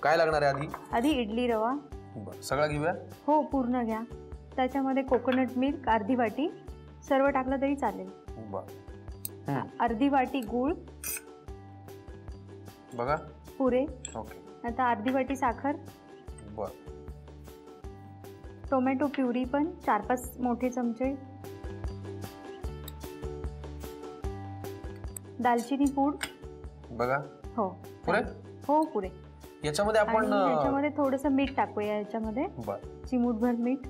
काय लागणार आहे आधी? आधी इडली रवा. बरं, सगळा घेऊया? हो, पूर्ण घ्या. त्याच्यामध्ये कोकोनट मिल्क अर्धी वाटी, सर्व टाकलं तरी चालेल. बरं. अर्धी वाटी गूळ बघा पुरे. ओके. आता अर्धी वाटी साखर. बरं. टोमॅटो प्युरी पण 4-5 मोठे चमचे. दालचिनी पूड. बघा. हो पुरे. हो पुरे. याच्यामध्ये आपण याच्यामध्ये थोडंसं मीठ टाकूया. याच्यामध्ये चिमूटभर मीठ.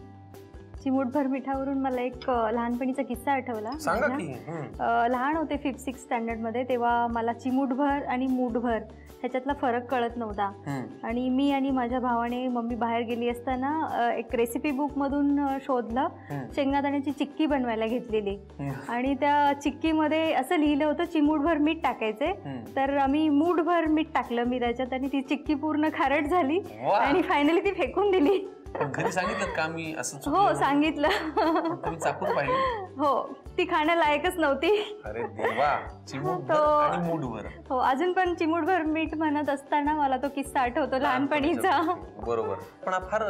चिमूटभर मिठावरून मला एक लहानपणीचा किस्सा आठवला. सांगा की. लहान होते 5th-6th स्टँडर्ड मध्ये, तेव्हा मला चिमूटभर आणि मूठभर ह्याच्यातला फरक कळत नव्हता. आणि मी आणि माझ्या भावाने मम्मी बाहेर गेली असताना एक रेसिपी बुक मधून शोधलं, शेंगादाण्याची चिक्की बनवायला घेतलेली. आणि त्या चिक्कीमध्ये असं लिहिलं होतं चिमूटभर मीठ टाकायचे. तर आम्ही मूठभर मीठ टाकलं मी त्याच्यात आणि ती चिक्की पूर्ण खारट झाली आणि फायनली ती फेकून दिली. घरी सांगितलं का मी असं? हो सांगितलं. तुम्ही चाकून पाहिली? हो, ती खाण्यालायकच नव्हती. अरे देवा. चिमूटभर आणि मूठभर. हो, अजून पण चिमूटभर मीठ म्हणत असताना मला तो किस्सा आठवतो लहानपणीचा. बरोबर. पण फार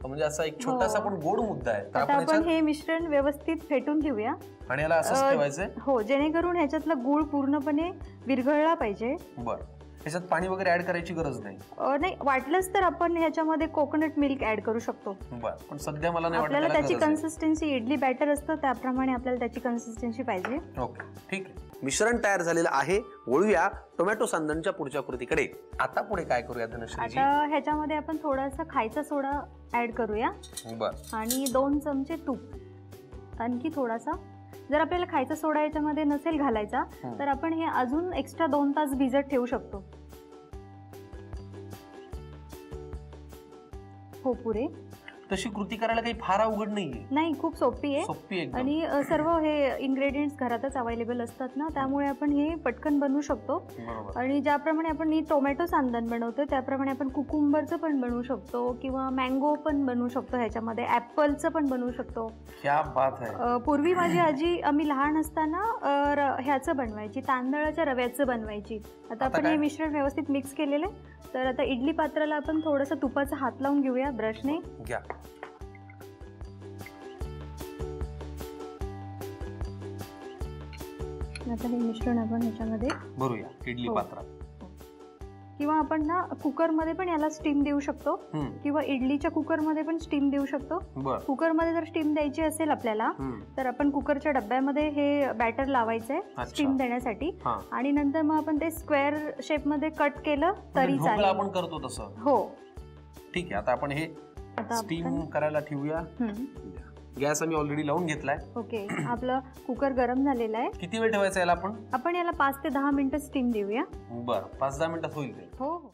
म्हणजे असा एक छोटासा पण गोड मुद्दा आहे. आता आपण हे मिश्रण व्यवस्थित फेटून घेऊया आणि याला असंच ठेवायचंय. हो, जेणेकरून ह्याच्यातला गूळ पूर्णपणे विरघळला पाहिजे. बरं. याच्यात पाणी वगैरे ऍड करायची गरज नाही? नाही, वाटलंच तर आपण ह्याच्यामध्ये कोकोनट मिल्क ऍड करू शकतो. बरं, पण सध्या मला नाही वाटत आपल्याला त्याची कन्सिस्टन्सी इडली बॅटर असतं त्याप्रमाणे आपल्याला त्याची कन्सिस्टन्सी पाहिजे. ओके, ठीक आहे. मिश्रण तयार झालेलं आहे. वळूया टोमॅटो सांदणच्या पुढच्या कृतीकडे. आता पुढे काय करूया धनश्रीजी? आता ह्याच्यामध्ये आपण थोडासा खायचा सोडा ऍड करूया. बरं. आणि 2 चमचे तूप. आणखी थोडासा. जर आपल्याला खायचा सोडा याच्यामध्ये नसेल घालायचा तर आपण हे अजून एक्स्ट्रा 2 तास भिजत ठेवू शकतो. हो पुरे. तशी कृती करायला काही फार अवघड नाहीये. नाही, खूप सोपी आहे. सोपी आहे आणि सर्व हे इन्ग्रेडियंट्स घरातच अवेलेबल असतात ना, त्यामुळे आपण हे पटकन बनवू शकतो. आणि ज्याप्रमाणे आपण ही टोमॅटो सांदण बनवतो त्याप्रमाणे आपण कुकुंबरचं पण बनवू शकतो किंवा मँगो पण बनवू शकतो. ह्याच्यामध्ये ऍपलचं पण बनवू शकतो. क्या बात आहे. पूर्वी माझी आजी आम्ही लहान असताना ह्याचं बनवायची, तांदळाच्या रव्याचं बनवायची. आता आपण हे मिश्रण व्यवस्थित मिक्स केलेलं आहे. तर आता इडली पात्राला आपण थोडंसं तुपाचा हात लावून घेऊया ब्रशने. घ्या. आता हे मिश्रण आपण ह्याच्यामध्ये भरूया इडली पात्रात. किंवा आपण ना कुकरमध्ये पण याला स्टीम देऊ शकतो किंवा इडलीच्या कुकरमध्ये पण स्टीम देऊ शकतो. कुकरमध्ये जर स्टीम द्यायची असेल आपल्याला तर आपण कुकरच्या डब्यामध्ये हे बॅटर लावायचंय स्टीम देण्यासाठी. आणि नंतर मग आपण ते स्क्वेअर शेप मध्ये कट केलं तरी चालेल. आपण करतो तसं. हो, ठीक आहे. आता आपण हे स्टीम करायला ठेवूया. गॅस आम्ही ऑलरेडी लावून घेतलाय. ओके. आपलं कुकर गरम झालेलं आहे. किती वेळ ठेवायचं याला? आपण याला 5 ते 10 मिनिटं स्टीम देऊया. बरं, 5-10 मिनिटात होईल ते. हो हो.